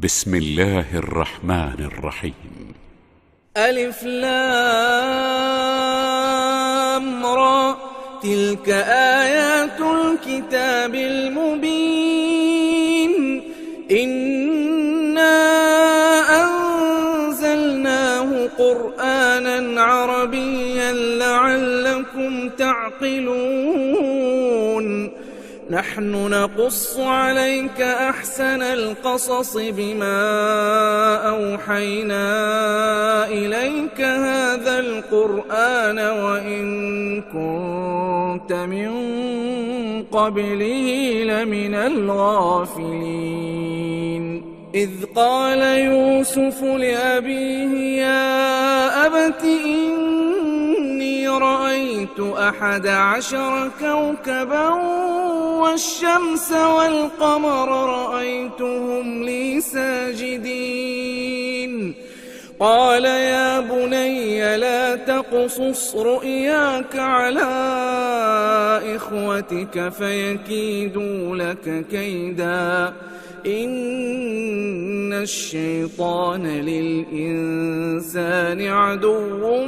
بسم الله الرحمن الرحيم. ألف لام را، تلك آيات الكتاب المبين. إنا أنزلناه قرآنا عربيا لعلكم تعقلون. نحن نقص عليك أحسن القصص بما أوحينا إليك هذا القرآن وإن كنت من قبله لمن الغافلين. إذ قال يوسف لأبيه يا أبت إني رأيت 11 كوكبا والشمس والقمر رأيتهم لي ساجدين. قال يا بني لا تقصص رؤياك على إخوتك فيكيدوا لك كيدا إن الشيطان للإنسان عدو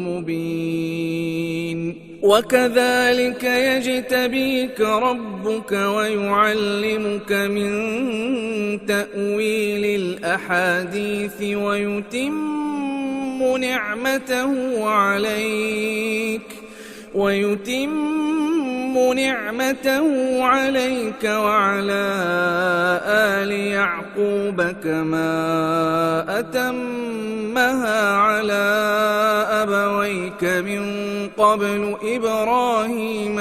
مبين. وكذلك يجتبيك ربك ويعلمك من تأويل الأحاديث ويتم نعمته عليك وعلى آل يعقوب كما أتمها على أبويك من قبل إبراهيم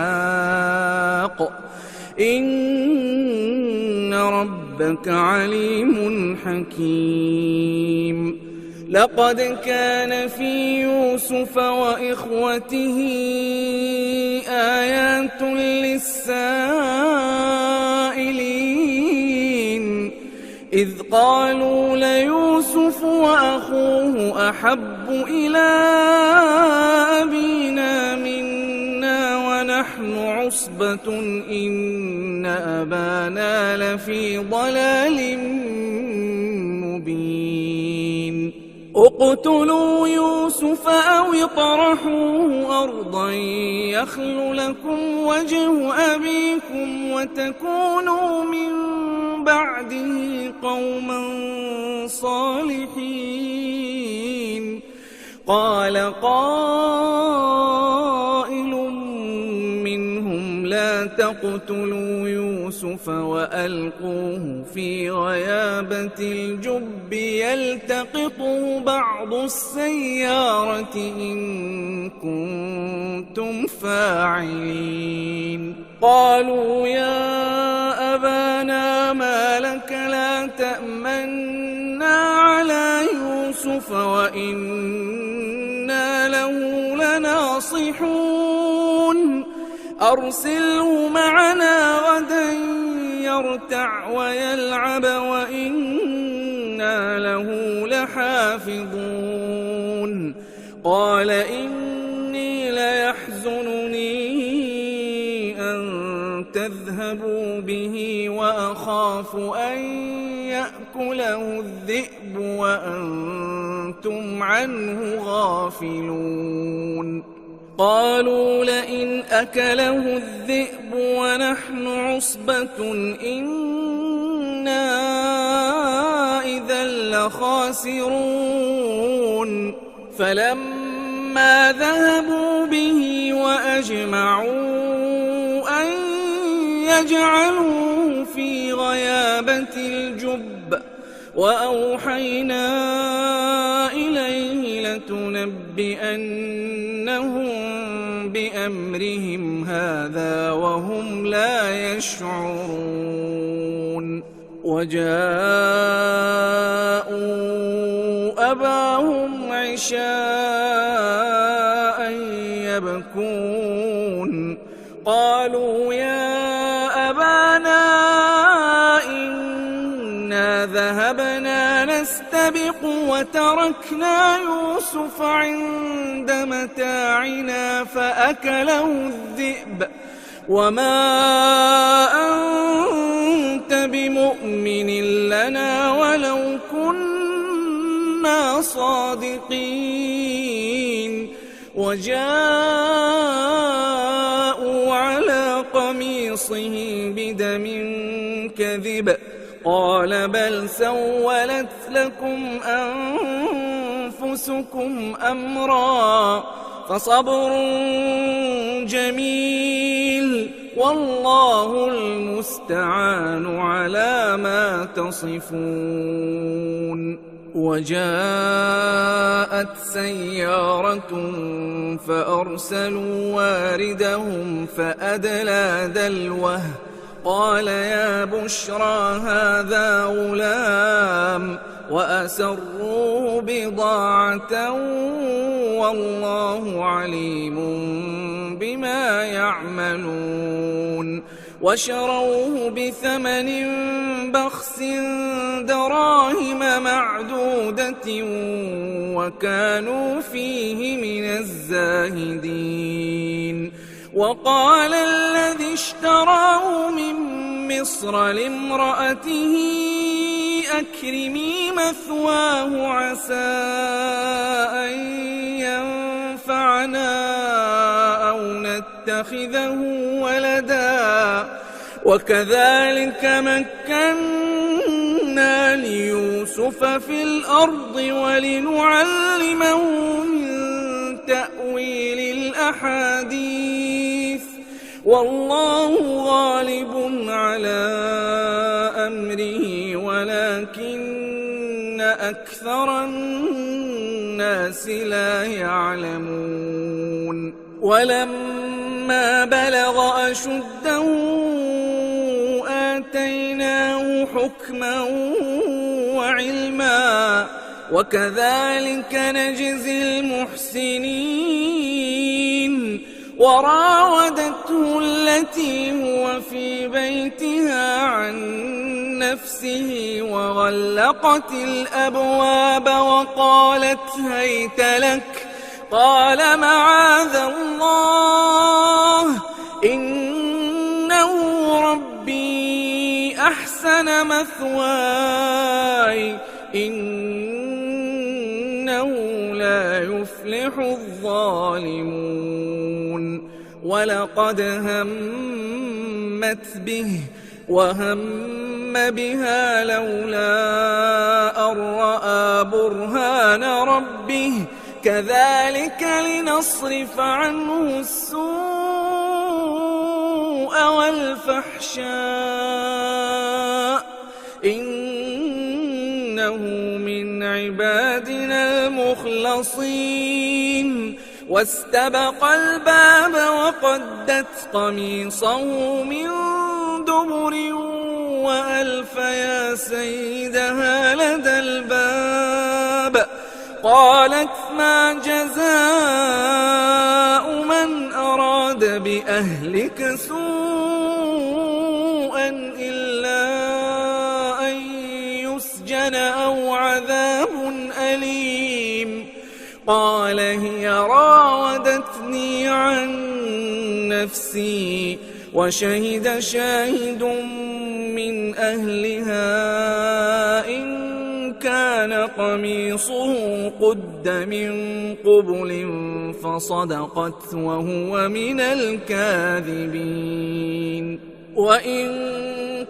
وإسحاق إن ربك عليم حكيم. لقد كان في يوسف وإخوته آيات للسائلين إذ قالوا ليوسف وأخوه أحب إلى أبينا منا ونحن عصبة إن أبانا لفي ضلال مبين. اقتلوا يوسف أو اطرحوه أرضا يخل لكم وجه أبيكم وتكونوا من بعده قوما صالحين. قال قائل منهم لا تقتلوا يوسف وألقوه في غيابة الجب يلتقطه بعض السيارة إن كنتم فاعلين. قالوا يا أبانا ما لك لا تأمنا على يوسف وإنا له لناصحون. أرسله معنا غدا يرتع ويلعب وإنا له لحافظون. قال إني ليحزنني أن تذهبوا به وأخاف أن يأكله الذئب وأنتم عنه غافلون. قالوا لئن أكله الذئب ونحن عصبة إنا إذا لخاسرون. فلما ذهبوا به وأجمعوا أن يجعلوه في غيابة الجب وأوحينا إليه لتنبئنهم بأمرهم هذا وهم لا يشعرون. وجاءوا أباهم عشاء يبكون. قالوا يا أبانا إنا ذهبنا نستبق وتركنا يوسف عند متاعنا فأكله الذئب وما أنت بمؤمن بمؤمن لنا ولو كنا صادقين وجاءوا على قميصه بدم كذب قال بل سولت لكم أنفسكم أمرا فصبر جميل والله المستعان على ما تصفون. وجاءت سيارة فأرسلوا واردهم فأدلى دلوه قال يا بشرى هذا غلام وأسروه بضاعة والله عليم بما يعملون وشروه بثمن بخس دراهم معدودة وكانوا فيه من الزاهدين. وقال الذي اشتراه من مصر لامرأته أكرمي مثواه عسى أن ينفعنا أو نتخذه ولدا وكذلك مكنا ليوسف في الأرض ولنعلمه من تأويل الأحاديث والله غالب على أمره ولكن أكثر الناس لا يعلمون. ولما بلغ أشده آتيناه حكما وعلما وكذلك نجزي المحسنين. وراودته التي هو في بيتها عن نفسه وغلقت الأبواب وقالت هيت لك قال معاذ الله إنه ربي أحسن مثواي إنه لا يفلح الظالمون. ولقد همت به وهم بها لولا أن رأى برهان ربه كذلك لنصرف عنه السوء والفحشاء إنه من عبادنا المخلصين. واستبق الباب وقدت قميصه من دبر وألف يا سيدها لدى الباب قالت ما جزاء من أراد بأهلك سوءا إلا أن يسجن أو عذاب أليم قال هي راودتني عن نفسي وشهد شاهد من أهلها إن كان قميصه قد من قبل فصدقت وهو من الكاذبين. وإن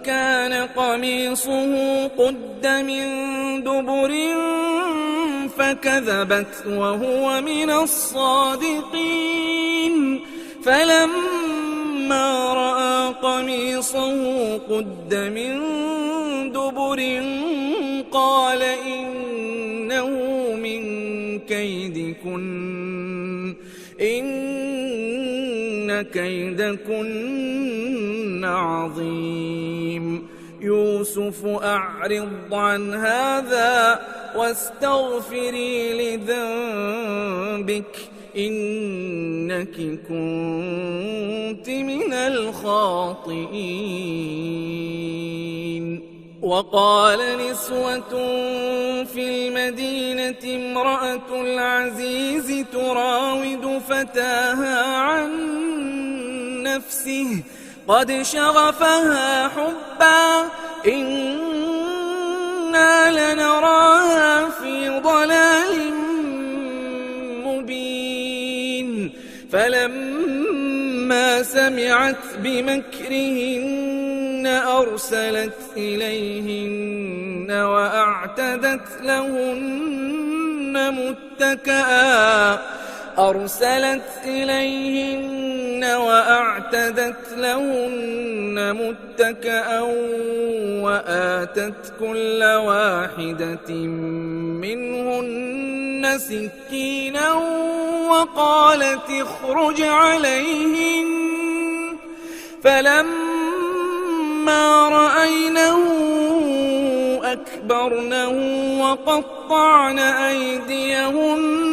كان قميصه قد من دبر فكذبت وهو من الصادقين. فلما رأى قميصه قد من دبر قال إنه من كيدكن إن كيدكن عظيم. يوسف أعرض عن هذا واستغفري لذنبك إنك كنت من الخاطئين. وقال نسوة في المدينة امرأة العزيز تراود فتاها عن نفسه قد شغفها حبا سمعت بمكرهن أرسلت إليهن وأعتدت لهن متكأ وآتت كل واحدة منهن سكينا وقالت اخرج عليهن فلما رأينه أكبرنه وقطعن أيديهن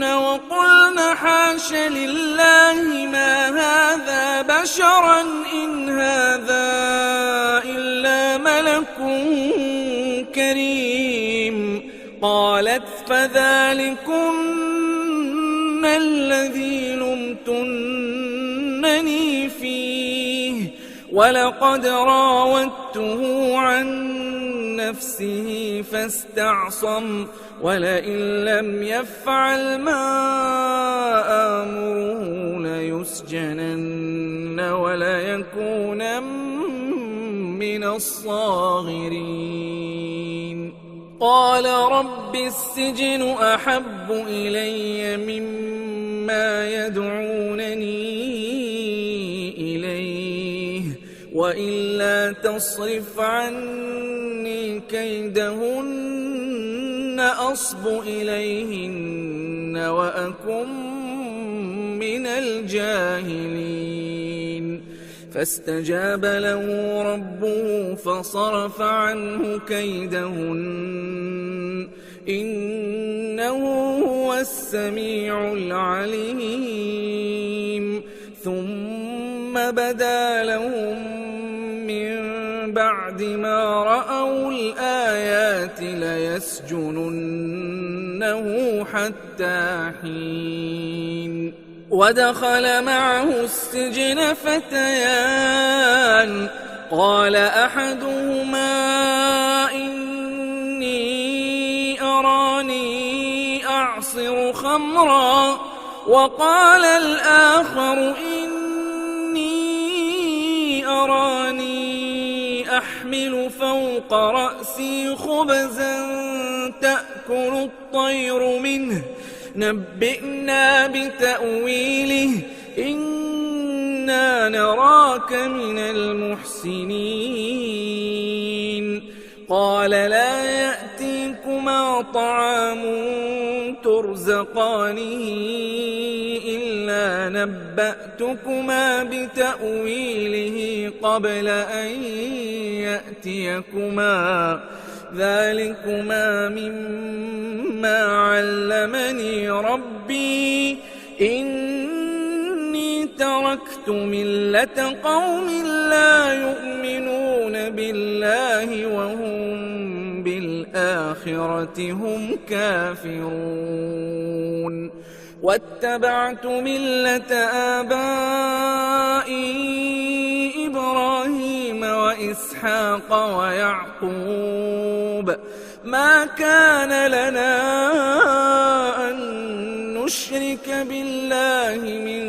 وقلن حاش لله ما هذا بشرا إن هذا إلا ملك كريم. قالت فذلكن الذي لمتنني فيه ولقد راودته عن نفسه فاستعصم ولئن لم يفعل ما آمره ليسجنن وليكونن من الصاغرين. قال رب السجن أحب إلي مما يدعونني إليه وإلا تصرف عني كيدهن أصب إليهن وأكن من الجاهلين. فاستجاب له ربه فصرف عنه كيدهن إنه هو السميع العليم. ثم بدا لهم من بعد ما رأوا الآيات ليسجننه حتى حين. ودخل معه السجن فتيان قال أحدهما إني أراني أعصر خمرا وقال الآخر إني أراني أحمل فوق رأسي خبزا تأكل الطير منه نبئنا بتأويله إنا نراك من المحسنين. قال لا يأتيكما طعام ترزقانه إلا نبأتكما بتأويله قبل أن يأتيكما ذلكما مما علمني ربي إني تركت ملة قوم لا يؤمنون بالله وهم بالآخرة هم كافرون. واتبعت ملة آبائي إبراهيم وإسحاق ويعقوب ما كان لنا أن نشرك بالله من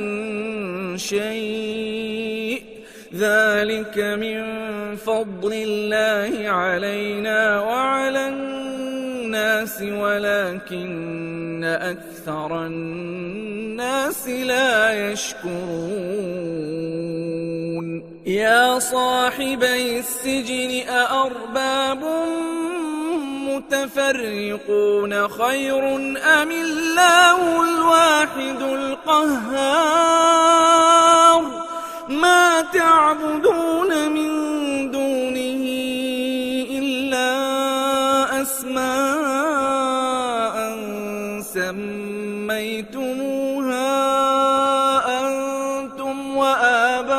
شيء ذلك من فضل الله علينا وعلى الناس ولكن أكثر الناس لا يشكرون. يا صاحبي السجن أأرباب متفرقون خير أم الله الواحد القهار ما تعبدون من دونه إلا أسماء سميتموها أنتم وآباؤكم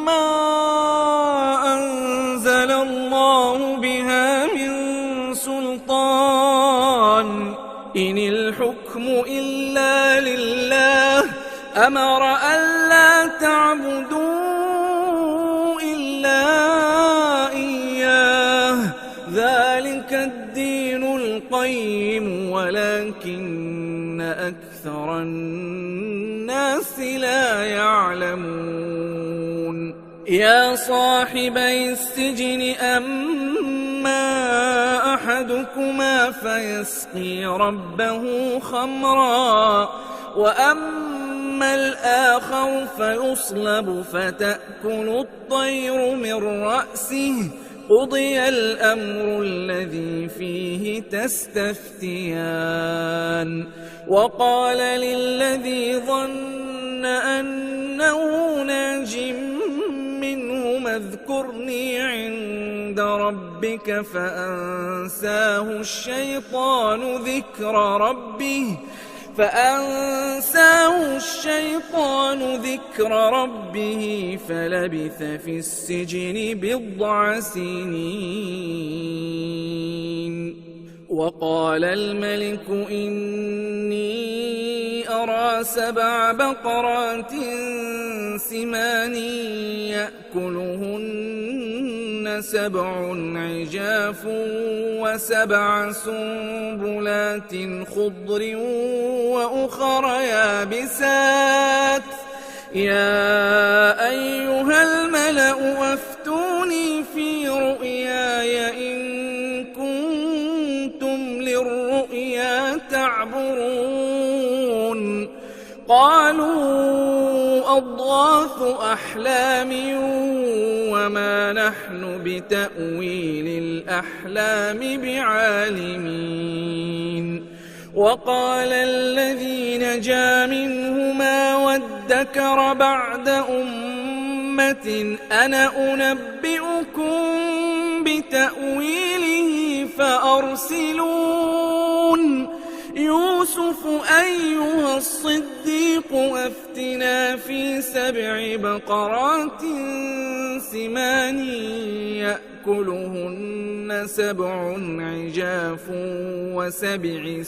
ما أنزل الله بها من سلطان إن الحكم إلا لله أمر ألا تعبدوا إلا إياه الدين القيم ولكن أكثر الناس لا يعلمون يا صاحبي السجن أما أحدكما فيسقي ربه خمرا وأما الآخر فيصلب فتأكل الطير من رأسه قضي الأمر الذي فيه تستفتيان وقال للذي ظن أنه ناج منهما اذكرني عند ربك فأنساه الشيطان ذكر ربه فلبث في السجن بضع سنين وقال الملك إني أرى 7 بقرات سمان يأكلهن 7 عجاف و7 سنبلات خضر وأخر يابسات يا أيها الملأ أفتوني في رؤياي إن كنتم للرؤيا تعبرون قالوا أضغاث أحلام وما نحن بتأويل الأحلام بعالمين وقال الذي نجا منهما وادكر بعد أمة أنا أنبئكم بتأويله فأرسلون يوسف أيها الصديق أفتنا في 7 بقرات سمان يأكلهن 7 عجاف و7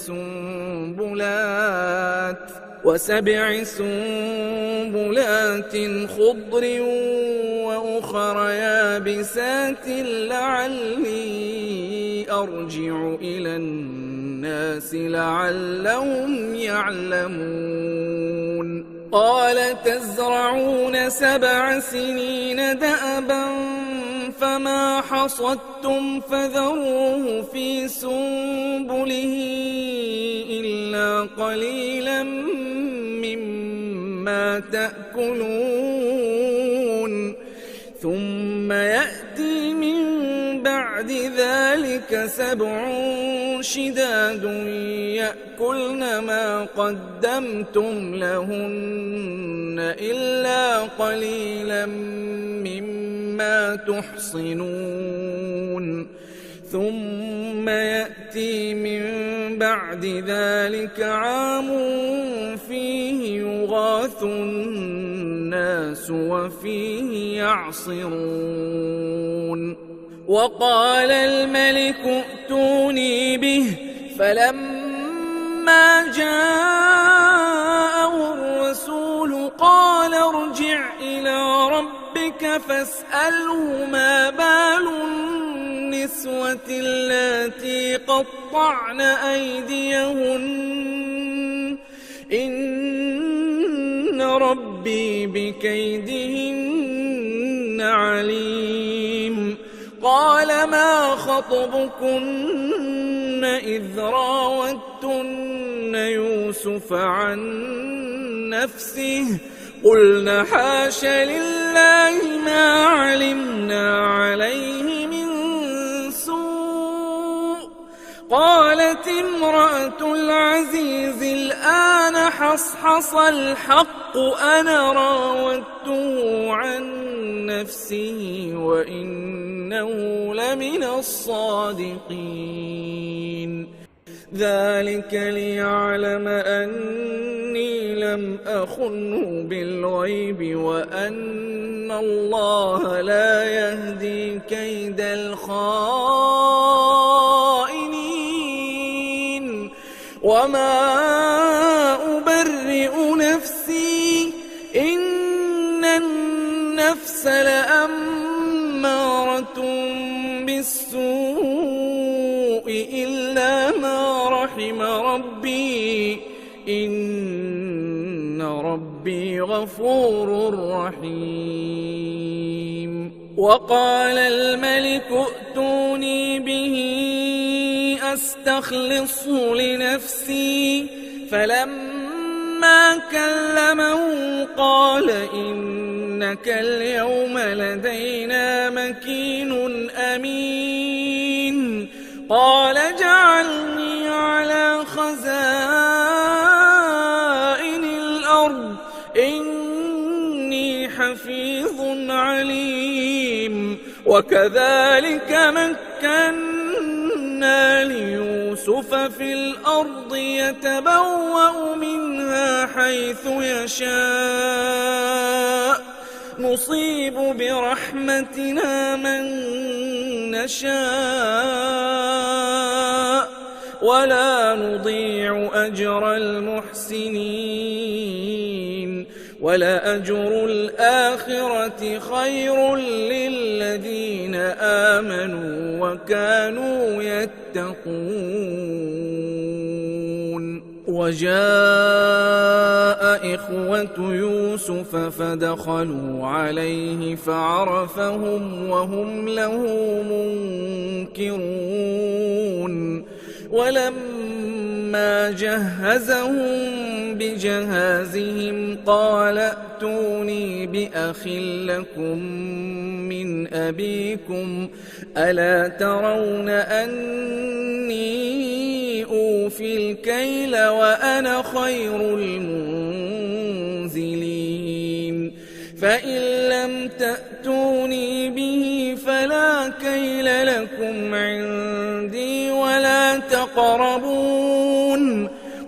سنبلات خضر وأخر يابسات لعلي أرجع إلى الناس لعلهم يعلمون قال تزرعون 7 سنين دأبا فما حصدتم فذروه في سنبله إلا قليلا مما تأكلون ثم يأتي من بعد ذلك 7 شداد يأكلن ما قدمتم لهن إلا قليلا مما تحصنون ثم يأتي من بعد ذلك عام فيه يغاث الناس وفيه يعصرون وقال الملك ائتوني به فلما جاءه الرسول قال ارجع إلى ربك فاسأله ما بال النسوة اللاتي قطعن أيديهن إن ربي بكيدهن عليم قال ما خطبكن إذ راوتن يوسف عن نفسه قلنا حاش لله ما علمنا عليه من سوء قالت امرأة العزيز الآن حصحص الحق أنا راودته عن نفسه وإنه لمن الصادقين ذلك ليعلم أني لم أخنه بالغيب وأن الله لا يهدي كيد الخائنين وما أبرئ نفسي إن النفس لأمارة بالسوء إلا ما رحم ربي إن ربي غفور رحيم. وقال الملك ائتوني به أستخلصه لنفسي فلما كلمه قال إنك اليوم لدينا مكين أمين. قال اجعلني على خزائن الأرض إني حفيظ عليم. وكذلك مكنا ليوسف في الأرض يتبوأ منها حيث يشاء نصيب برحمتنا من نشاء ولا نضيع أجر المحسنين ولأجر الآخرة خير للذين آمنوا وكانوا يتقون. وجاء إخوة يوسف فدخلوا عليه فعرفهم وهم له منكرون. ولما جهزهم بجهازهم قال ائتوني بأخ لكم من أبيكم ألا ترون أني أوفي الكيل وأنا خير المنزلين. فإن لم تأتوني به فلا كيل لكم عندي ولا تقربون.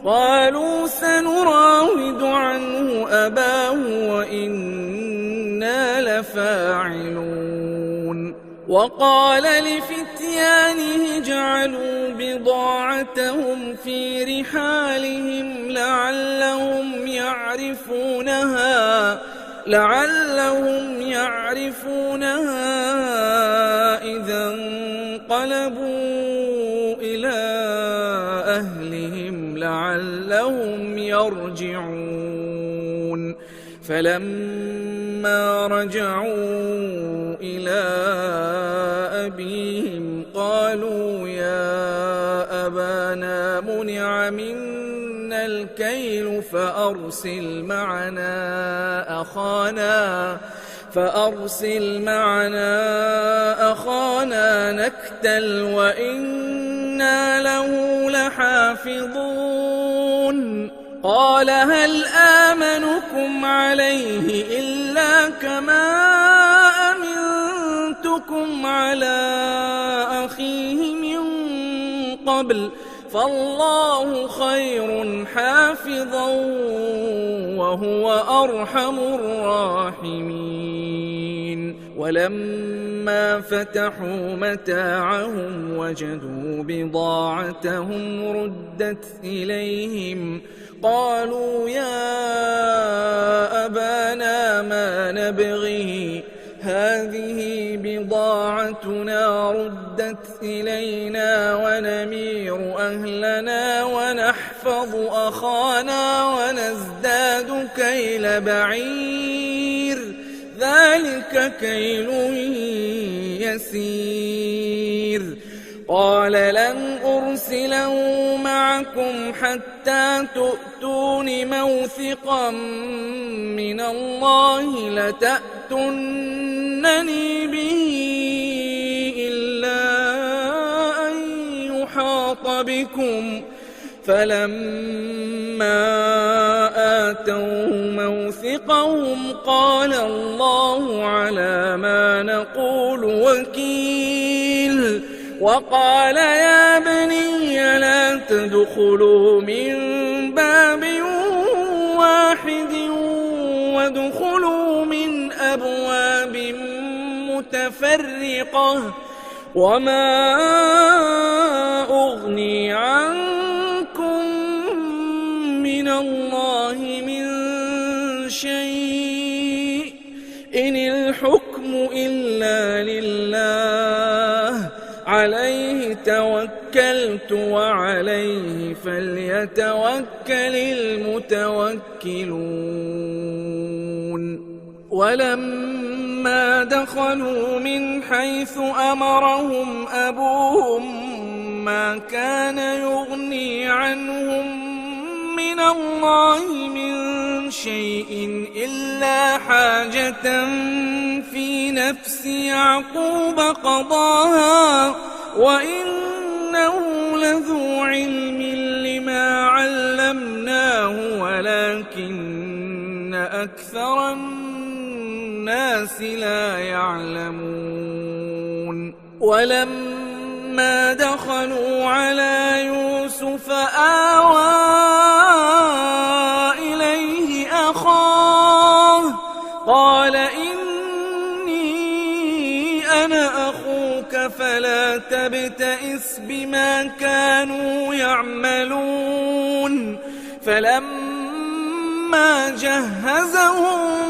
قالوا سنراود عنه أباه وإنا لفاعلون. وقال لفتيانه اجعلوا بضاعتهم في رحالهم لعلهم يعرفونها إذا انقلبوا إلى أهلهم لعلهم يرجعون. فلما رجعوا إلى أبيهم قالوا يا أبانا منع منا الكيل فأرسل معنا أخانا نكتل وإنا له لحافظون. قال هل آمنكم عليه إلا كما أمنتكم على أخيه من قبل فالله خير حافظا وهو أرحم الراحمين. ولما فتحوا متاعهم وجدوا بضاعتهم ردت إليهم قالوا يا أبانا ما نبغي هذه بضاعتنا ردت إلينا ونمير أهلنا ونحفظ أخانا ونزداد كيل بعير ذلك كيل يسير. قال لن أرسله معكم حتى تؤتون موثقا من الله لتأتونني به إلا أن يحاط بكم. فلما آتوا موثقهم قال الله على ما نقول وكيل. وقال يا بني لا تدخلوا من باب واحد وادخلوا من أبواب متفرقة وما أغني عنكم من الله من شيء إن الحكم إلا لله عليه توكلت افتريت وعليه فليتوكل المتوكلون ولما دخلوا من حيث أمرهم أبوهم ما كان يغني عنهم من الله من شيء إلا حاجة في نفس يعقوب قضاها وإنه لذو علم لما علمناه ولكن أكثر الناس لا يعلمون ولما دخلوا على يوسف آوى إليه أخاه قال إني أنا أخوك فلا تبتئس بما كانوا يعملون فلما جهزهم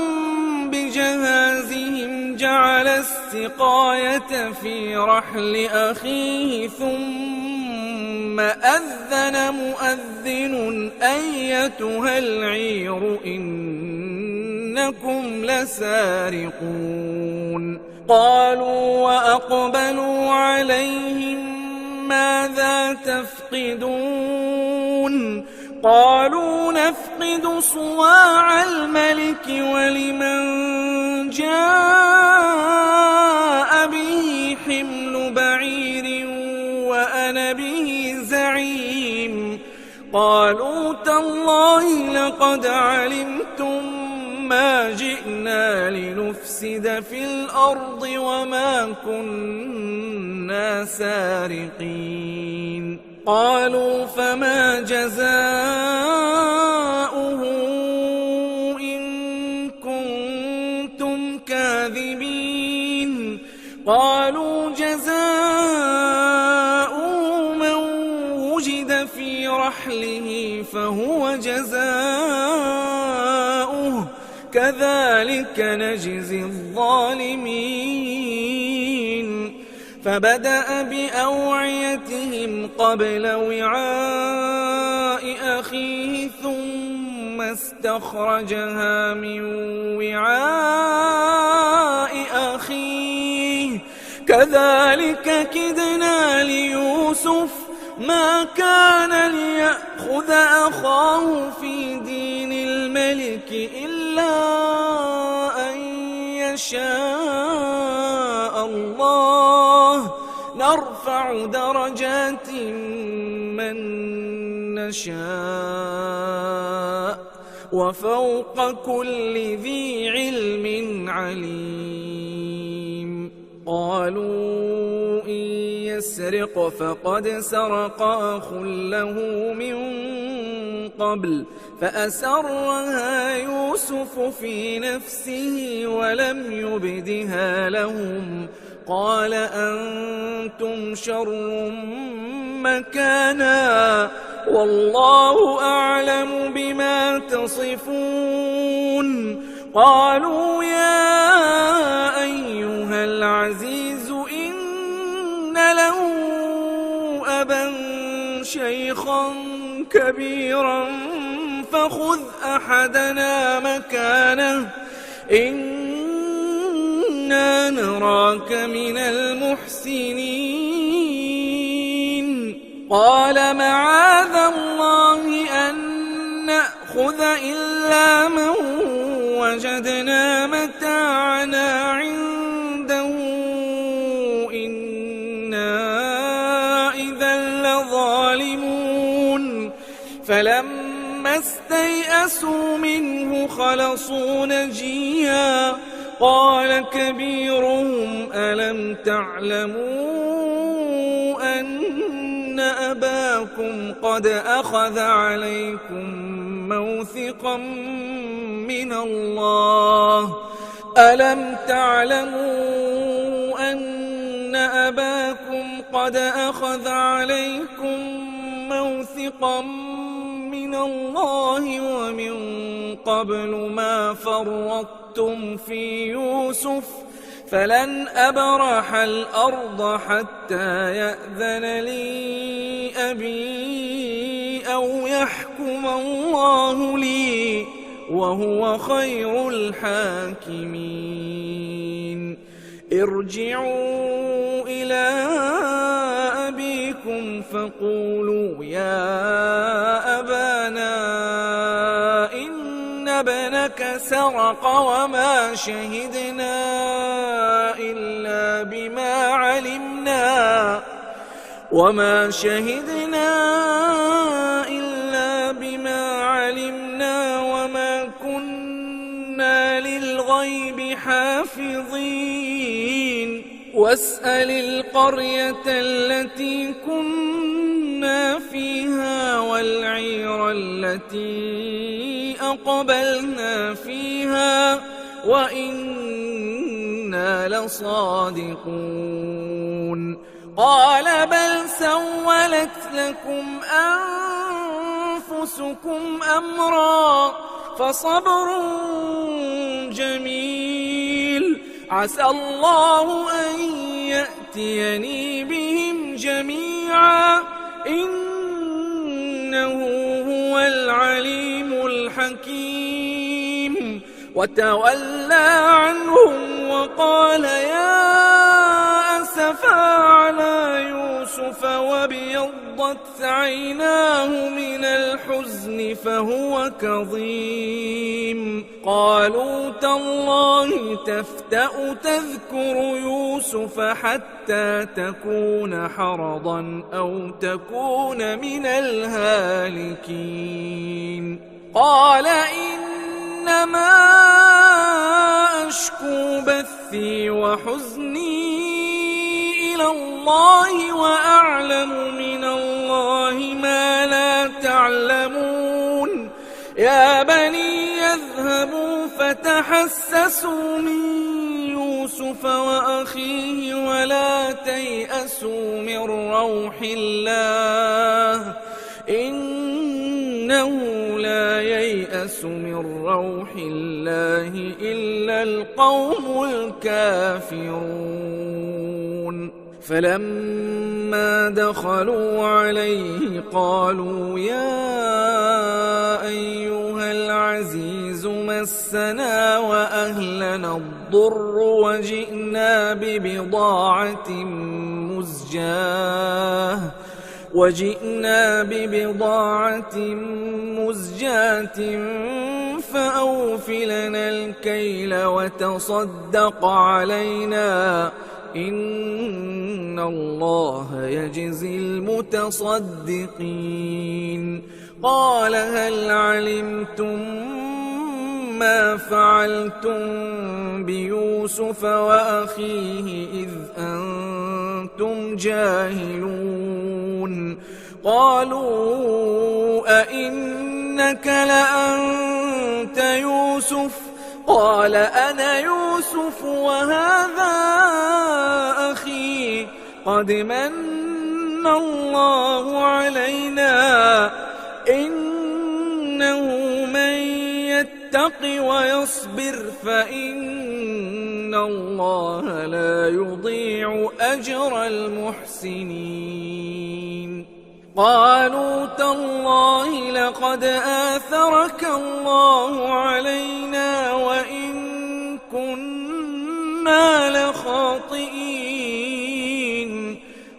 بجهازهم جعل السقاية في رحل أخيه ثم أذن مؤذن أيتها العير إنكم لسارقون قالوا وأقبلوا عليهم ماذا تفقدون قالوا نفقد صواع الملك ولمن جاء به حمل بعير وأنا به زعيم قالوا تالله لقد علمتم ما جئنا لنفسد في الأرض وما كنا سارقين قالوا فما جزاؤه إن كنتم كاذبين قالوا جزاؤه من وجد في رحله فهو جزاؤه كذلك نجزي الظالمين فبدأ بأوعيتهم قبل وعاء أخيه ثم استخرجها من وعاء أخيه كذلك كدنا ليوسف ما كان ليأخذ أخاه في دين الملك إلا أن يشاء الله نرفع درجات من نشاء وفوق كل ذي علم عليم قالوا إن يسرق فقد سرق أخ له من قبل فأسرها يوسف في نفسه ولم يبدها لهم قال أنتم شر مكانا والله أعلم بما تصفون قالوا يا أيها العزيز إن له أبا شيخا كبيرا فخذ أحدنا مكانه إنا نراك من المحسنين قال معاذ الله أن نأخذ إلا من وجدنا متاعنا عنده إنا إذا لظالمون فلما استيئسوا منه خلصوا نجيا قال كبيرهم ألم تعلموا أن أباكم قد أخذ عليكم موثقا من الله ألم تعلموا أن أباكم قد أخذ عليكم موثقا من الله ومن قبل ما فرطتم في يوسف فلن أبرح الأرض حتى يأذن لي بي أو يحكم الله لي وهو خير الحاكمين ارجعوا إلى أبيكم فقولوا يا أبانا إن ابنك سرق وما شهدنا إلا بما علمنا وما كنا للغيب حافظين واسأل القرية التي كنا فيها والعير التي أقبلنا فيها وإنا لصادقون قال بل سولت لكم أنفسكم أمرا فصبر جميل عسى الله أن يأتيني بهم جميعا إنه هو العليم الحكيم وتولى عنهم وقال يا أسفا على يوسف وابيضت عيناه من الحزن فهو كظيم قالوا تالله تفتأ تذكر يوسف حتى تكون حرضا أو تكون من الهالكين قال إنما أشكو بثي وحزني إلى الله وأعلم من الله ما لا تعلمون يا بني يذهبوا فتحسسوا من يوسف وأخيه ولا تيأسوا من روح الله إنه لا ييأس من روح الله إلا القوم الكافرون فلما دخلوا عليه قالوا يا أيها العزيز مسنا وأهلنا الضر وجئنا ببضاعة مزجاة فأوف لنا الكيل وتصدق علينا إن الله يجزي المتصدقين قال هل علمتم ما فعلتم بيوسف وأخيه إذ أنتم جاهلون قالوا أئنك لأنت يوسف قال أنا يوسف وهذا أخي قد من الله علينا إنه من يتق ويصبر فإن الله لا يضيع أجر المحسنين قالوا تالله لقد آثرك الله علينا وإن كنا لخاطئين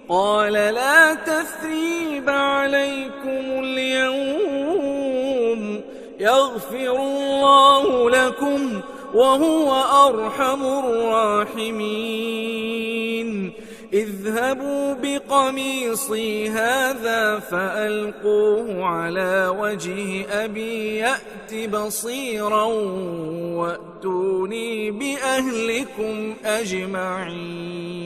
قال لا تثريب عليكم اليوم يغفر الله لكم وهو أرحم الراحمين اذهبوا بقميصي هذا فألقوه على وجه أبي يأت بصيرا وأتوني بأهلكم أجمعين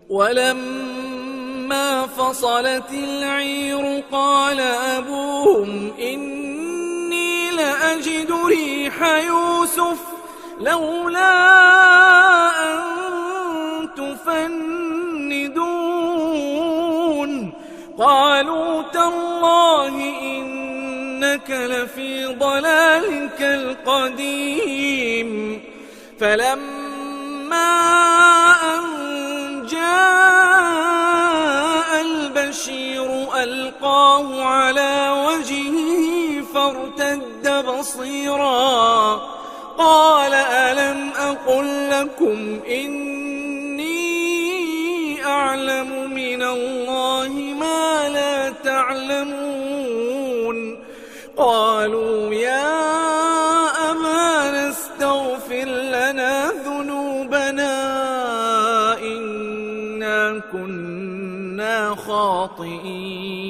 ولما فصلت العير قال أبوهم إني لأجد ريح يوسف لولا أن تفندون قالوا تالله إنك لفي ضلالك القديم فلما أن جاء البشير البشير ألقاه على وجهه فارتد بصيرا قال ألم أقل لكم إني أعلم من الله ما لا تعلمون قالوا يا أبانا استغفر لنا ذنوبنا إنا كنا خاطئين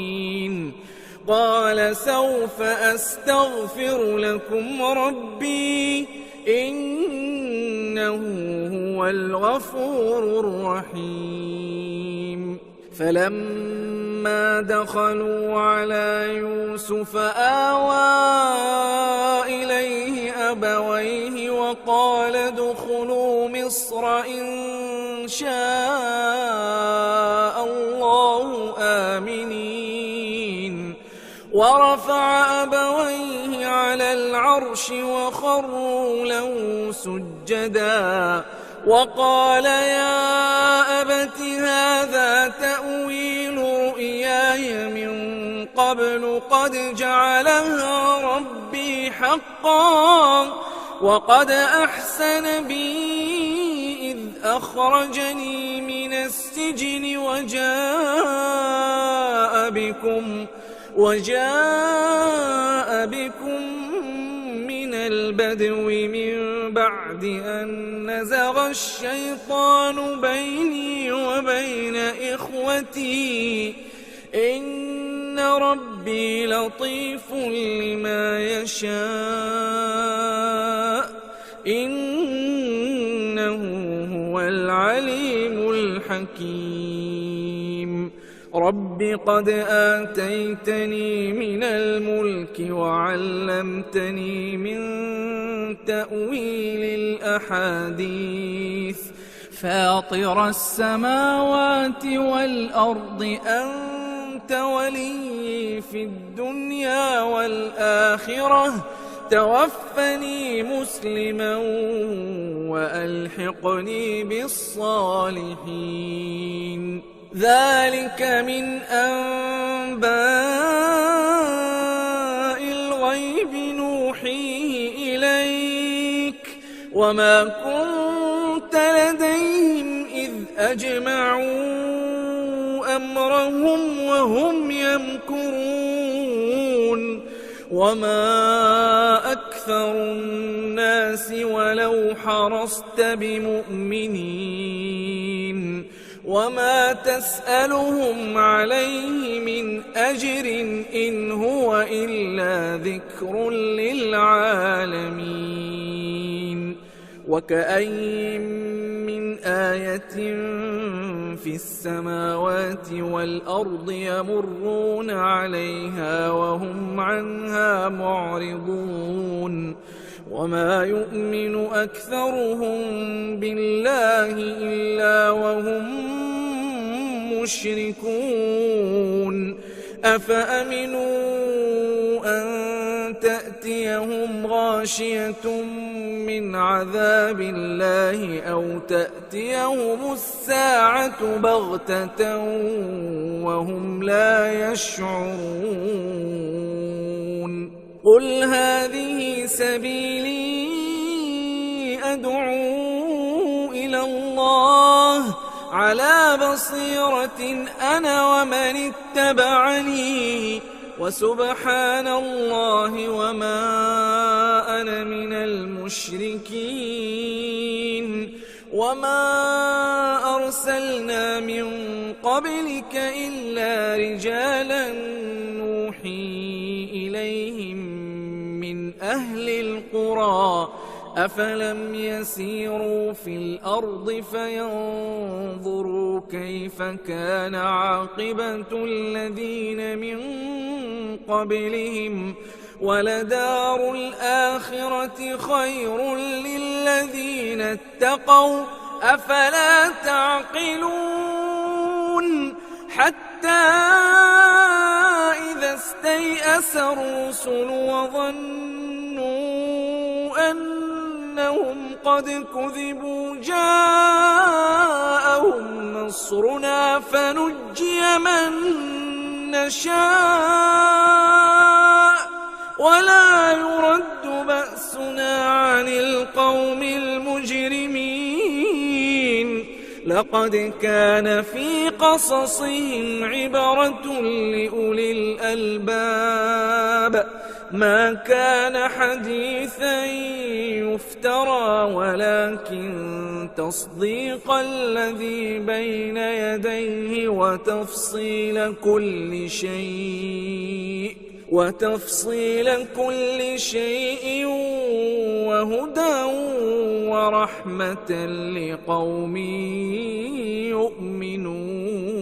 قال سوف أستغفر لكم ربي إنه هو الغفور الرحيم فلما دخلوا على يوسف آوى إليه أبويه وقال ادخلوا مصر إن شاء الله آمنين ورفع أبويه على العرش وخروا له سجدا وقال يا أبت هذا تأويل رؤياي من قبل قد جعلها ربي حقا وقد أحسن بي إذ أخرجني من السجن وجاء بكم من البدو من بعد أن نزغ الشيطان بيني وبين إخوتي إن ربي لطيف لما يشاء إنه هو العليم الحكيم رب قد آتيتني من الملك وعلمتني من تأويل الأحاديث فاطر السماوات والأرض أنت ولي في الدنيا والآخرة توفني مسلما وألحقني بالصالحين ذلك من أنباء الغيب نوحيه إليك وما كنت لديهم إذ أجمعوا أمرهم وهم يمكرون وما أكثر الناس ولو حرصت بمؤمنين وما تسألهم عليه من أجر إن هو إلا ذكر للعالمين وكأين من آية في السماوات والأرض يمرون عليها وهم عنها معرضون وما يؤمن أكثرهم بالله إلا وهم مشركون أفأمنوا أن تأتيهم غاشية من عذاب الله أو تأتيهم الساعة بغتة وهم لا يشعرون قل هذه سبيلي أدعو إلى الله على بصيرة أنا ومن اتبعني وسبحان الله وما أنا من المشركين وما أرسلنا من قبلك إلا رجالا نوحي إليهم من أهل القرى أفلم يسيروا في الأرض فينظروا كيف كان عاقبة الذين من قبلهم ولدار الآخرة خير للذين اتقوا أفلا تعقلون حتى إذا استيأس الرسل وظنوا أنهم قد كذبوا جاءهم نصرنا فنجي من نشاء ولا يرد بأسنا عن القوم المجرمين لقد كان في قصصهم عبرة لأولي الألباب ما كان حديثا يفترى ولكن تصديق الذي بين يديه وتفصيل كل شيء وهدى ورحمة لقوم يؤمنون.